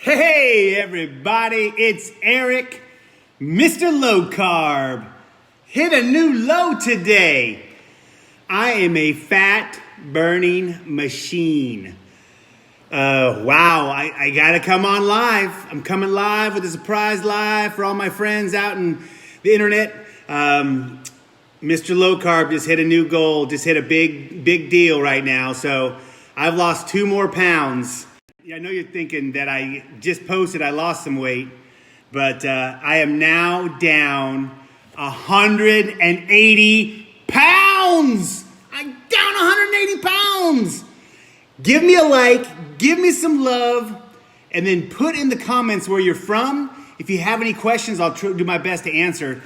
Hey everybody, it's Eric, MrLowCarb. Hit a new low today. I am a fat burning machine. Wow, I gotta come on live. I'm coming live with a surprise live for all my friends out in the internet. MrLowCarb just hit a new goal, just hit a big deal right now. So I've lost 2 more pounds. I know you're thinking that I just posted I lost some weight, but I am now down 180 pounds. I'm down 180 pounds. Give me a like, give me some love, and then put in the comments where you're from. If you have any questions, I'll do my best to answer.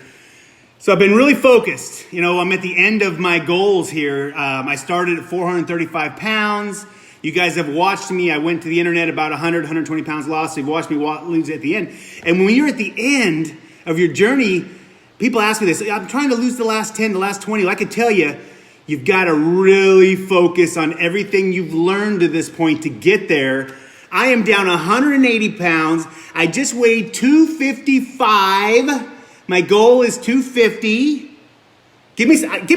So I've been really focused. You know, I'm at the end of my goals here. I started at 435 pounds. You guys have watched me. I went to the internet about 100, 120 pounds lost. So you've watched me lose at the end. And when you're at the end of your journey, people ask me this. I'm trying to lose the last 10, the last 20. Well, I can tell you, you've got to really focus on everything you've learned to this point to get there. I am down 180 pounds. I just weighed 255. My goal is 250. Give me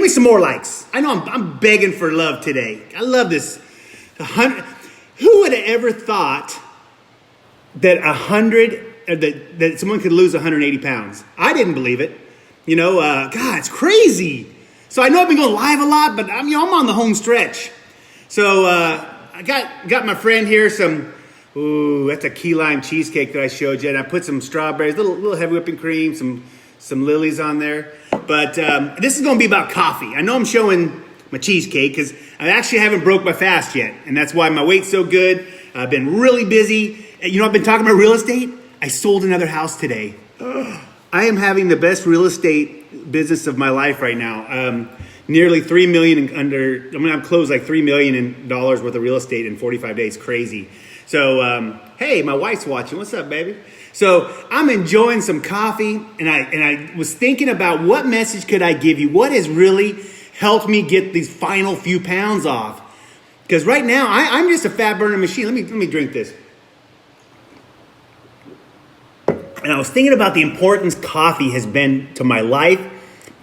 some more likes. I know I'm begging for love today. I love this. Who would have ever thought that that someone could lose 180 pounds? I didn't believe it. You know, God, it's crazy. So I know I've been going live a lot, but I'm on the home stretch. So I got my friend here that's a key lime cheesecake that I showed you, and I put some strawberries, little heavy whipping cream, some lilies on there. But this is going to be about coffee. I know I'm showing my cheesecake because I actually haven't broke my fast yet, and that's why my weight's so good. I've been really busy. You know, I've been talking about real estate. I sold another house today. I am having the best real estate business of my life right now. Nearly $3 million I'm closed like $3 million worth of real estate in 45 days. Crazy. So, hey, my wife's watching. What's up, baby? So I'm enjoying some coffee, and I was thinking about what message could I give you? What has really helped me get these final few pounds off? Because right now, I'm just a fat burning machine. Let me drink this. And I was thinking about the importance coffee has been to my life,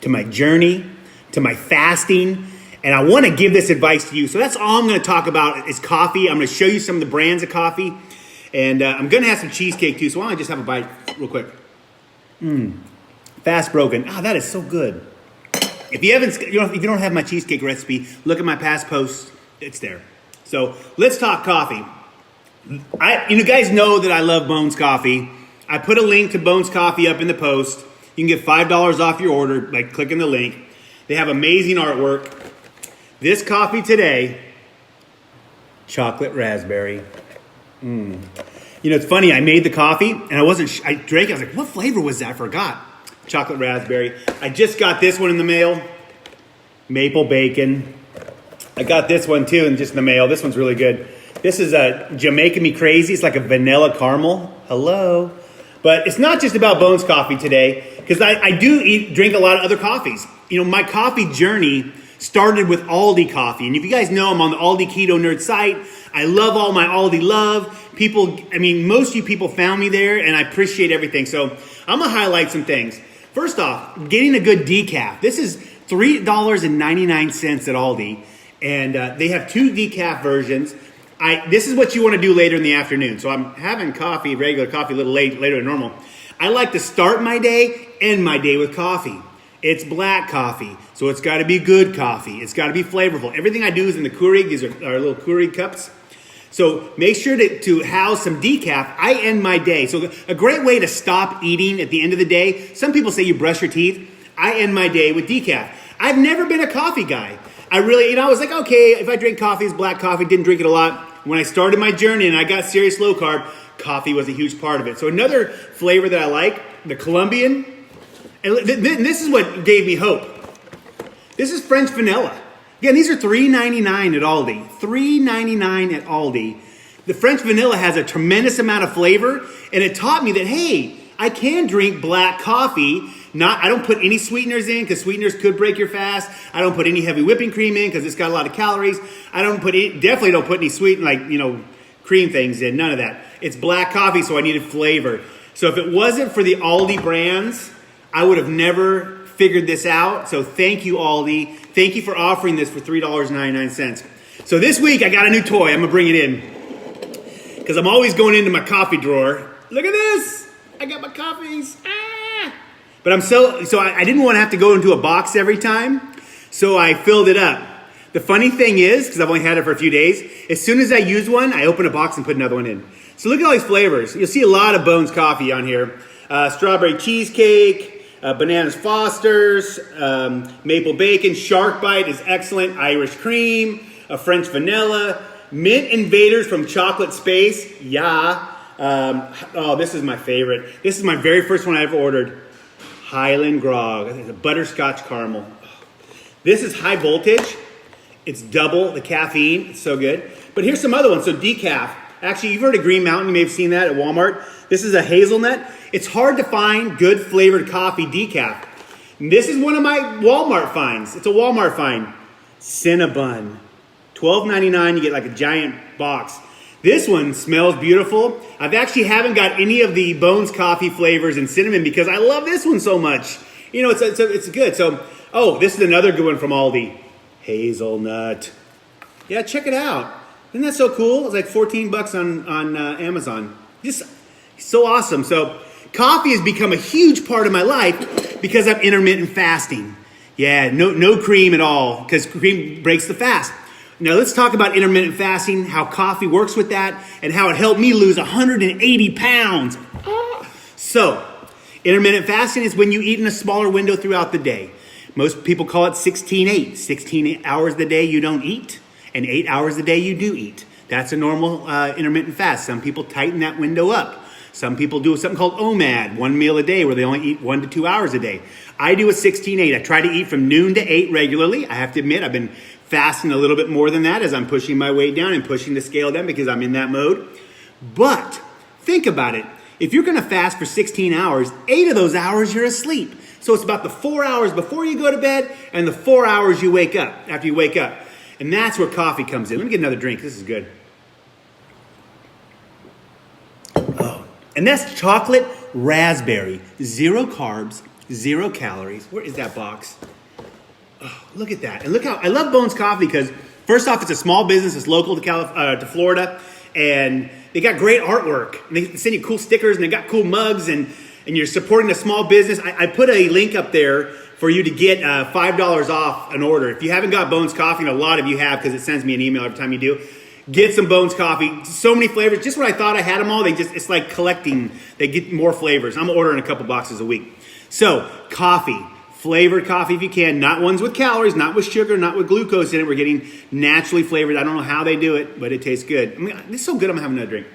to my journey, to my fasting. And I want to give this advice to you. So that's all I'm going to talk about is coffee. I'm going to show you some of the brands of coffee. And I'm going to have some cheesecake too. So why don't I just have a bite real quick? Fast broken. That is so good. If you don't have my cheesecake recipe, look at my past posts. It's there. So let's talk coffee. You guys know that I love Bones Coffee. I put a link to Bones Coffee up in the post. You can get $5 off your order by clicking the link. They have amazing artwork. This coffee today, chocolate raspberry. You know, it's funny. I made the coffee and I drank it. I was like, what flavor was that? I forgot. Chocolate raspberry. I just got this one in the mail. Maple bacon. I got this one too, just in the mail. This one's really good. This is Jamaican Me Crazy. It's like a vanilla caramel. Hello. But it's not just about Bones Coffee today, because I do drink a lot of other coffees. You know, my coffee journey started with Aldi coffee. And if you guys know, I'm on the Aldi Keto Nerd site. I love all my Aldi love. Most of you people found me there, and I appreciate everything. So I'm going to highlight some things. First off, getting a good decaf. This is $3.99 at Aldi, and they have 2 decaf versions. This is what you want to do later in the afternoon. So I'm having coffee, regular coffee, a little later than normal. I like to start my day, end my day with coffee. It's black coffee, so it's got to be good coffee. It's got to be flavorful. Everything I do is in the Keurig. These are our little Keurig cups. So make sure to house some decaf. I end my day. So a great way to stop eating at the end of the day. Some people say you brush your teeth. I end my day with decaf. I've never been a coffee guy. I was like, okay, if I drink coffee, it's black coffee. Didn't drink it a lot. When I started my journey and I got serious low carb, coffee was a huge part of it. So another flavor that I like, the Colombian. And this is what gave me hope. This is French vanilla. Again, these are $3.99 at Aldi. $3.99 at Aldi. The French vanilla has a tremendous amount of flavor, and it taught me that, hey, I can drink black coffee. I don't put any sweeteners in because sweeteners could break your fast. I don't put any heavy whipping cream in because it's got a lot of calories. Definitely don't put any cream things in, none of that. It's black coffee, so I needed flavor. So if it wasn't for the Aldi brands, I would have never figured this out. So thank you, Aldi. Thank you for offering this for $3.99. So this week I got a new toy. I'm gonna bring it in because I'm always going into my coffee drawer. Look at this. I got my coffees. But I didn't want to have to go into a box every time. So I filled it up. The funny thing is, because I've only had it for a few days, as soon as I use one, I open a box and put another one in. So look at all these flavors. You'll see a lot of Bones coffee on here. Strawberry cheesecake, bananas Foster's, maple bacon, shark bite is excellent, Irish cream, French vanilla, mint invaders from chocolate space, yeah. Oh, this is my favorite. This is my very first one I ever ordered. Highland Grog, it's a butterscotch caramel. This is high voltage. It's double the caffeine. It's so good. But here's some other ones. So decaf. Actually, you've heard of Green Mountain. You may have seen that at Walmart. This is a hazelnut. It's hard to find good flavored coffee decaf. And this is one of my Walmart finds. It's a Walmart find. Cinnabon. $12.99. You get like a giant box. This one smells beautiful. I've actually haven't got any of the Bones coffee flavors and cinnamon because I love this one so much. You know, it's good. So, oh, this is another good one from Aldi. Hazelnut. Yeah, check it out. Isn't that so cool? It's like $14 on Amazon. Just so awesome. So coffee has become a huge part of my life because I'm intermittent fasting. Yeah, no cream at all because cream breaks the fast. Now let's talk about intermittent fasting, how coffee works with that, and how it helped me lose 180 pounds. So, intermittent fasting is when you eat in a smaller window throughout the day. Most people call it 16-8. 16 hours a day you don't eat, and 8 hours a day you do eat. That's a normal intermittent fast. Some people tighten that window up. Some people do something called OMAD, 1 meal a day, where they only eat 1 to 2 hours a day. I do a 16-8. I try to eat from noon to 8 regularly. I have to admit, I've been fasting a little bit more than that as I'm pushing my weight down and pushing the scale down because I'm in that mode. But think about it. If you're going to fast for 16 hours, 8 of those hours you're asleep. So it's about the 4 hours before you go to bed and the 4 hours you wake up, after you wake up. And that's where coffee comes in. Let me get another drink. This is good. Oh, and that's chocolate raspberry. 0 carbs, 0 calories. Where is that box? Oh, look at that. And look how, I love Bones Coffee because first off, it's a small business. It's local to Florida. And they got great artwork. And they send you cool stickers and they got cool mugs and you're supporting a small business. I put a link up there for you to get $5 off an order. If you haven't got Bones Coffee, and a lot of you have because it sends me an email every time you do, get some Bones Coffee. So many flavors. Just when I thought I had them all, it's like collecting. They get more flavors. I'm ordering a couple boxes a week. So, coffee. Flavored coffee if you can. Not ones with calories, not with sugar, not with glucose in it. We're getting naturally flavored. I don't know how they do it, but it tastes good. I mean, it's so good I'm going to have another drink.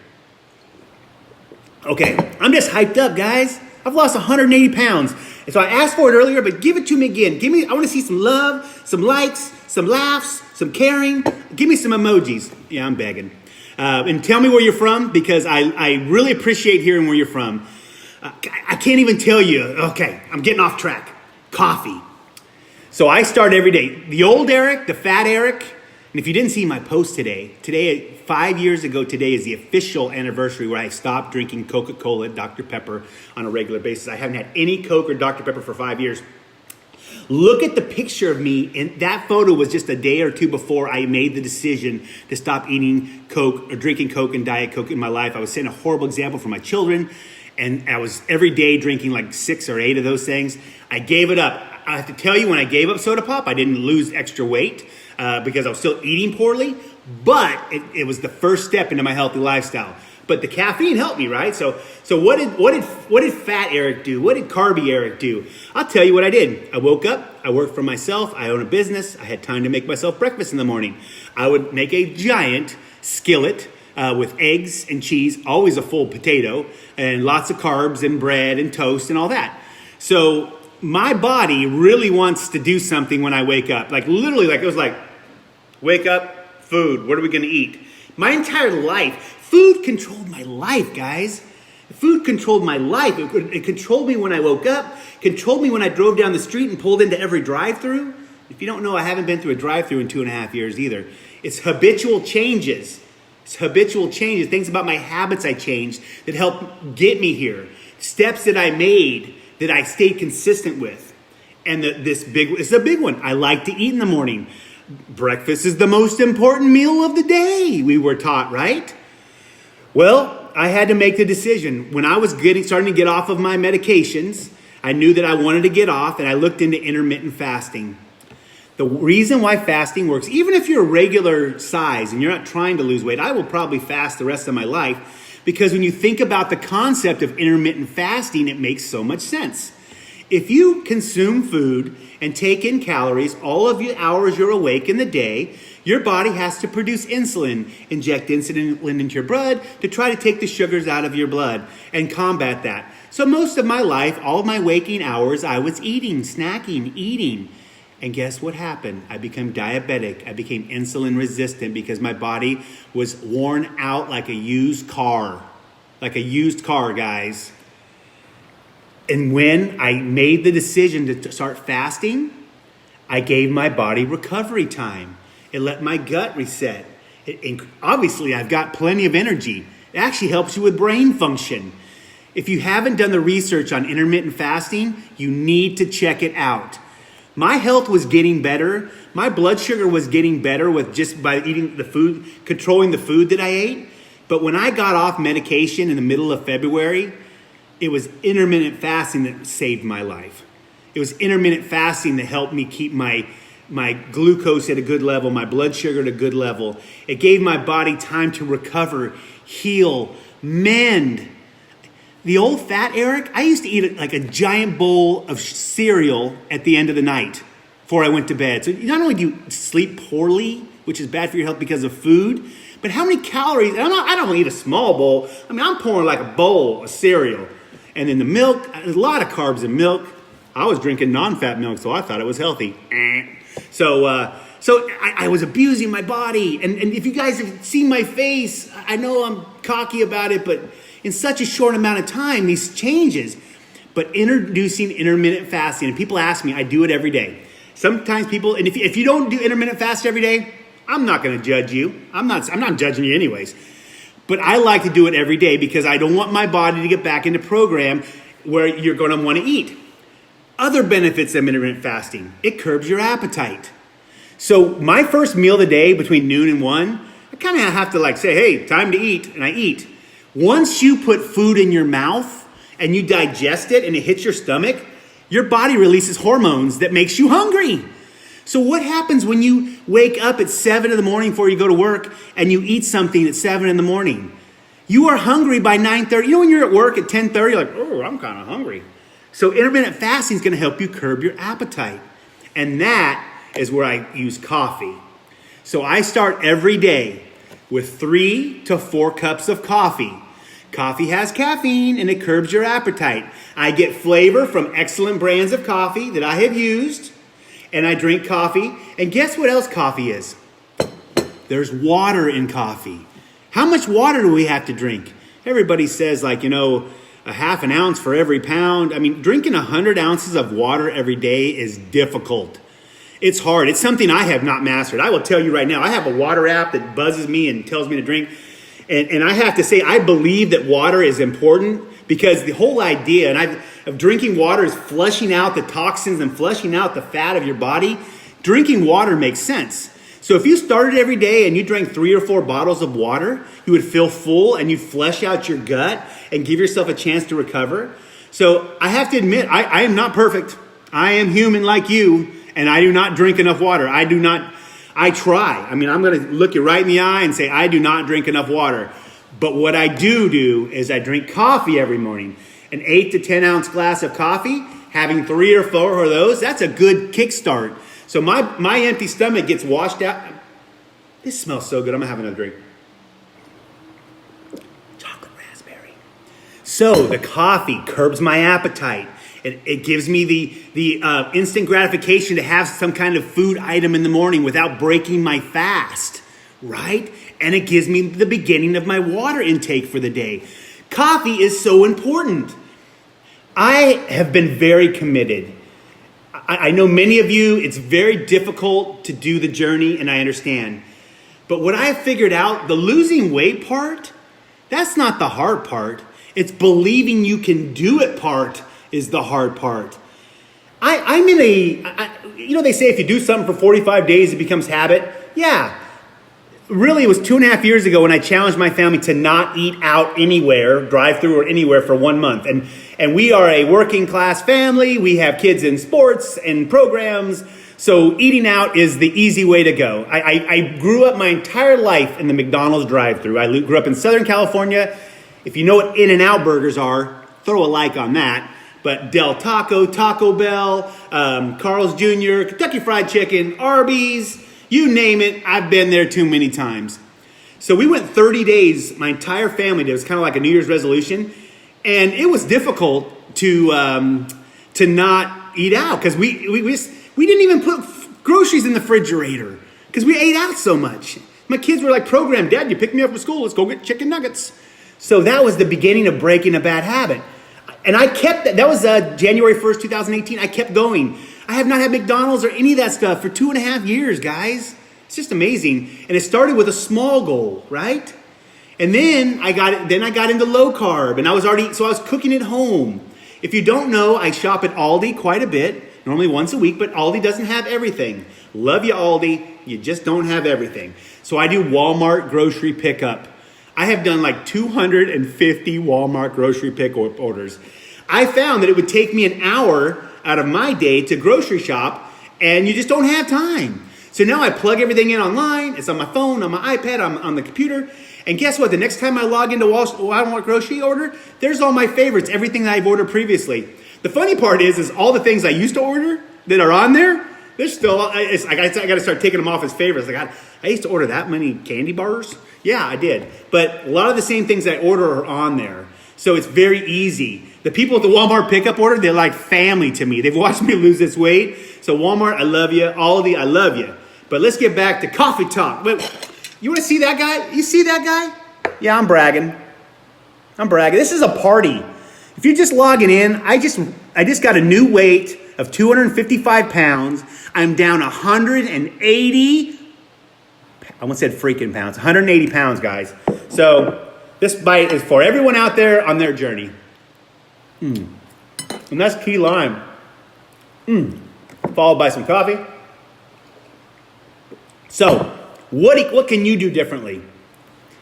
Okay, I'm just hyped up, guys. I've lost 180 pounds. And so I asked for it earlier, but give it to me again. I want to see some love, some likes, some laughs, some caring. Give me some emojis. Yeah, I'm begging. And tell me where you're from because I really appreciate hearing where you're from. I can't even tell you. Okay, I'm getting off track. Coffee. So I start every day. The old Eric, the fat Eric, and if you didn't see my post today, 5 years ago today is the official anniversary where I stopped drinking Coca-Cola, Dr. Pepper on a regular basis. I haven't had any Coke or Dr. Pepper for 5 years. Look at the picture of me, and that photo was just a day or two before I made the decision to stop eating Coke or drinking Coke and Diet Coke in my life. I was setting a horrible example for my children, and I was every day drinking like 6 or 8 of those things. I gave it up. I have to tell you, when I gave up soda pop, I didn't lose extra weight because I was still eating poorly, but it was the first step into my healthy lifestyle. But the caffeine helped me, right? So what did fat Eric do? What did carby Eric do? I'll tell you what I did. I woke up, I worked for myself, I own a business, I had time to make myself breakfast in the morning. I would make a giant skillet with eggs and cheese, always a full potato, and lots of carbs and bread and toast and all that. So my body really wants to do something when I wake up. Like literally, like it was like, wake up, food, what are we gonna eat? My entire life, food controlled my life, guys. Food controlled my life. It controlled me when I woke up, controlled me when I drove down the street and pulled into every drive-thru. If you don't know, I haven't been through a drive-thru in 2.5 years either. It's habitual changes. habitual changes, things about my habits I changed that helped get me here. Steps that I made that I stayed consistent with. And this is a big one. I like to eat in the morning. Breakfast is the most important meal of the day, we were taught, right? Well, I had to make the decision. When I was starting to get off of my medications, I knew that I wanted to get off, and I looked into intermittent fasting. The reason why fasting works, even if you're a regular size and you're not trying to lose weight, I will probably fast the rest of my life, because when you think about the concept of intermittent fasting, it makes so much sense. If you consume food and take in calories all of the hours you're awake in the day, your body has to produce insulin, inject insulin into your blood to try to take the sugars out of your blood and combat that. So most of my life, all of my waking hours, I was eating, snacking, eating. And guess what happened? I became diabetic. I became insulin resistant because my body was worn out like a used car. Like a used car, guys. And when I made the decision to start fasting, I gave my body recovery time. It let my gut reset. Obviously, I've got plenty of energy. It actually helps you with brain function. If you haven't done the research on intermittent fasting, you need to check it out. My health was getting better. My blood sugar was getting better with just by eating the food, controlling the food that I ate. But when I got off medication in the middle of February, it was intermittent fasting that saved my life. It was intermittent fasting that helped me keep my glucose at a good level, my blood sugar at a good level. It gave my body time to recover, heal, mend. The old fat Eric, I used to eat like a giant bowl of cereal at the end of the night before I went to bed. So not only do you sleep poorly, which is bad for your health because of food, but how many calories, and I don't eat a small bowl. I mean, I'm pouring like a bowl of cereal. And then the milk, there's a lot of carbs in milk. I was drinking non-fat milk, so I thought it was healthy. So I was abusing my body. And if you guys have seen my face, I know I'm cocky about it, but in such a short amount of time, these changes. But introducing intermittent fasting, and people ask me, I do it every day. Sometimes people, and if you don't do intermittent fast every day, I'm not going to judge you. I'm not judging you anyways. But I like to do it every day because I don't want my body to get back into program where you're going to want to eat. Other benefits of intermittent fasting, it curbs your appetite. So my first meal of the day between noon and 1, I kind of have to say, hey, time to eat, and I eat. Once you put food in your mouth and you digest it and it hits your stomach, your body releases hormones that makes you hungry. So what happens when you wake up at 7 in the morning before you go to work and you eat something at 7 in the morning? You are hungry by 9:30. You know when you're at work at 10:30, you're like, oh, I'm kind of hungry. So intermittent fasting is going to help you curb your appetite. And that is where I use coffee. So I start every day with 3 to 4 cups of coffee. Coffee has caffeine and it curbs your appetite. I get flavor from excellent brands of coffee that I have used. And I drink coffee. And guess what else coffee is? There's water in coffee. How much water do we have to drink? Everybody says a half an ounce for every pound. I mean, drinking 100 ounces of water every day is difficult. It's hard. It's something I have not mastered. I will tell you right now, I have a water app that buzzes me and tells me to drink. And I have to say, I believe that water is important because the whole idea of drinking water is flushing out the toxins and flushing out the fat of your body. Drinking water makes sense. So if you started every day and you drank 3 or 4 bottles of water, you would feel full and you'd flush out your gut and give yourself a chance to recover. So I have to admit, I am not perfect. I am human like you, and I do not drink enough water. I try. I mean, I'm going to look you right in the eye and say, I do not drink enough water. But what I do is I drink coffee every morning. An 8 to 10 ounce glass of coffee, having 3 or 4 of those, that's a good kickstart. So my empty stomach gets washed out. This smells so good. I'm going to have another drink. Chocolate raspberry. So the coffee curbs my appetite. It gives me the instant gratification to have some kind of food item in the morning without breaking my fast, right? And it gives me the beginning of my water intake for the day. Coffee is so important. I have been very committed. I know many of you, it's very difficult to do the journey, and I understand. But what I figured out, the losing weight part, that's not the hard part. It's believing you can do it part is the hard part. I'm in they say if you do something for 45 days, it becomes habit. Yeah. Really, it was 2.5 years ago when I challenged my family to not eat out anywhere, drive through or anywhere for 1 month. And we are a working class family. We have kids in sports and programs. So eating out is the easy way to go. I grew up my entire life in the McDonald's drive-thru. I grew up in Southern California. If you know what In-N-Out burgers are, throw a like on that. But Del Taco, Taco Bell, Carl's Jr., Kentucky Fried Chicken, Arby's, you name it, I've been there too many times. So we went 30 days, my entire family did. It was kind of like a New Year's resolution. And it was difficult to not eat out because we didn't even put groceries in the refrigerator because we ate out so much. My kids were like programmed, Dad, you picked me up from school, let's go get chicken nuggets. So that was the beginning of breaking a bad habit. And I kept that was January 1st, 2018. I kept going. I have not had McDonald's or any of that stuff for 2.5 years, guys. It's just amazing. And it started with a small goal, right? And then I got into low carb, and I was cooking at home. If you don't know, I shop at Aldi quite a bit, normally once a week, but Aldi doesn't have everything. Love you, Aldi. You just don't have everything. So I do Walmart grocery pickup. I have done like 250 Walmart grocery pick orders. I found that it would take me an hour out of my day to grocery shop, and you just don't have time. So now I plug everything in online. It's on my phone, on my iPad, on the computer. And guess what? The next time I log into Walmart grocery order, there's all my favorites, everything that I've ordered previously. The funny part is all the things I used to order that are on there, they're still, I got to start taking them off as favorites. Like I used to order that many candy bars. Yeah, I did. But a lot of the same things I order are on there. So it's very easy. The people at the Walmart pickup order, they're like family to me. They've watched me lose this weight. So Walmart, I love you. Aldi, I love you. But let's get back to coffee talk. Wait, you want to see that guy? You see that guy? Yeah, I'm bragging. This is a party. If you're just logging in, I just got a new weight of 255 pounds. I'm down 180. I almost said freaking pounds. 180 pounds, guys. So this bite is for everyone out there on their journey. And that's key lime. Followed by some coffee. So what can you do differently?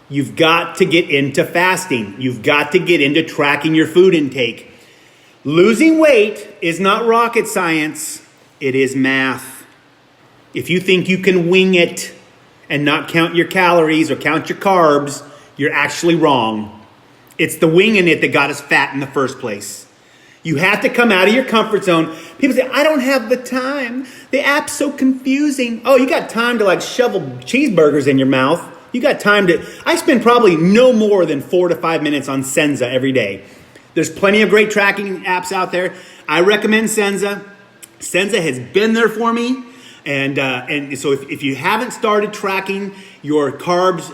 You've got to get into fasting. You've got to get into tracking your food intake. Losing weight is not rocket science. It is math. If you think you can wing it and not count your calories or count your carbs, you're actually wrong. It's the winging it that got us fat in the first place. You have to come out of your comfort zone. People say, I don't have the time. The app's so confusing. Oh, you got time to like shovel cheeseburgers in your mouth. You got time to, I spend probably no more than 4 to 5 minutes on Senza every day. There's plenty of great tracking apps out there. I recommend Senza. Senza has been there for me. And so if you haven't started tracking your carbs,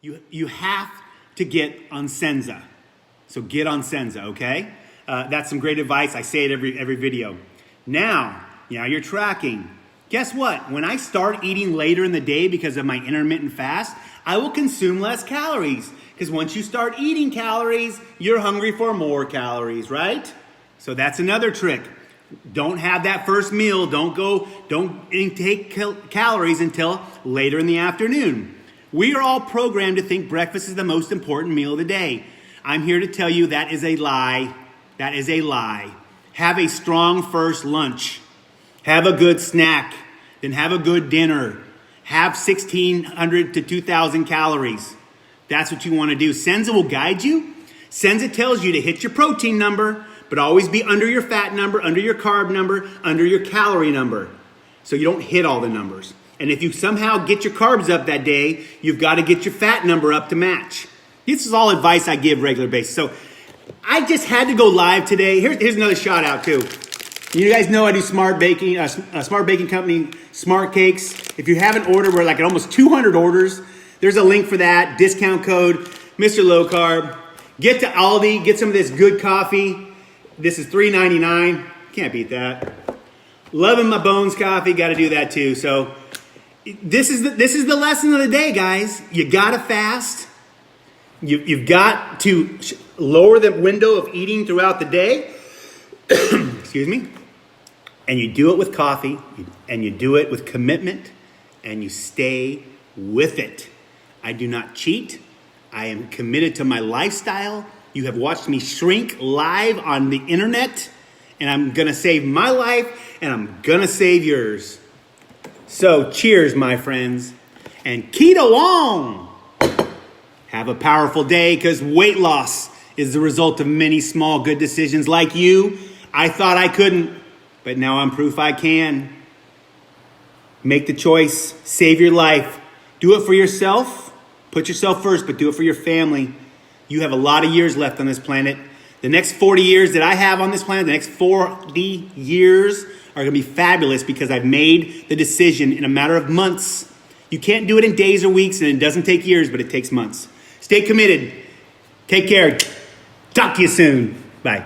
you have to get on Senza. So get on Senza, okay? That's some great advice. I say it every video. Now you're tracking. Guess what? When I start eating later in the day because of my intermittent fast, I will consume less calories. Because once you start eating calories, you're hungry for more calories, right? So that's another trick. Don't have that first meal. Don't intake calories until later in the afternoon. We are all programmed to think breakfast is the most important meal of the day. I'm here to tell you that is a lie. That is a lie. Have a strong first lunch. Have a good snack. Then have a good dinner. Have 1,600 to 2,000 calories. That's what you want to do. Senza will guide you. Senza tells you to hit your protein number, but always be under your fat number, under your carb number, under your calorie number. So you don't hit all the numbers. And if you somehow get your carbs up that day, you've got to get your fat number up to match. This is all advice I give regular basis. So I just had to go live today. Here's another shout out too. You guys know I do Smart Baking, Smart Baking Company, Smart Cakes. If you haven't ordered, we're like at almost 200 orders. There's a link for that. Discount code, MrLowCarb. Get to Aldi, get some of this good coffee. This is $3.99. Can't beat that. Loving my Bones coffee, got to do that too. So this is the lesson of the day, guys. You gotta fast. You've got to lower the window of eating throughout the day. Excuse me. And you do it with coffee, and you do it with commitment, and you stay with it. I do not cheat. I am committed to my lifestyle. You have watched me shrink live on the internet, and I'm gonna save my life, and I'm gonna save yours. So cheers, my friends, and keto on! Have a powerful day, because weight loss is the result of many small good decisions like you. I thought I couldn't, but now I'm proof I can. Make the choice, save your life. Do it for yourself, put yourself first, but do it for your family. You have a lot of years left on this planet. The next 40 years that I have on this planet, the next 40 years are gonna be fabulous because I've made the decision in a matter of months. You can't do it in days or weeks, and it doesn't take years, but it takes months. Stay committed. Take care. Talk to you soon. Bye.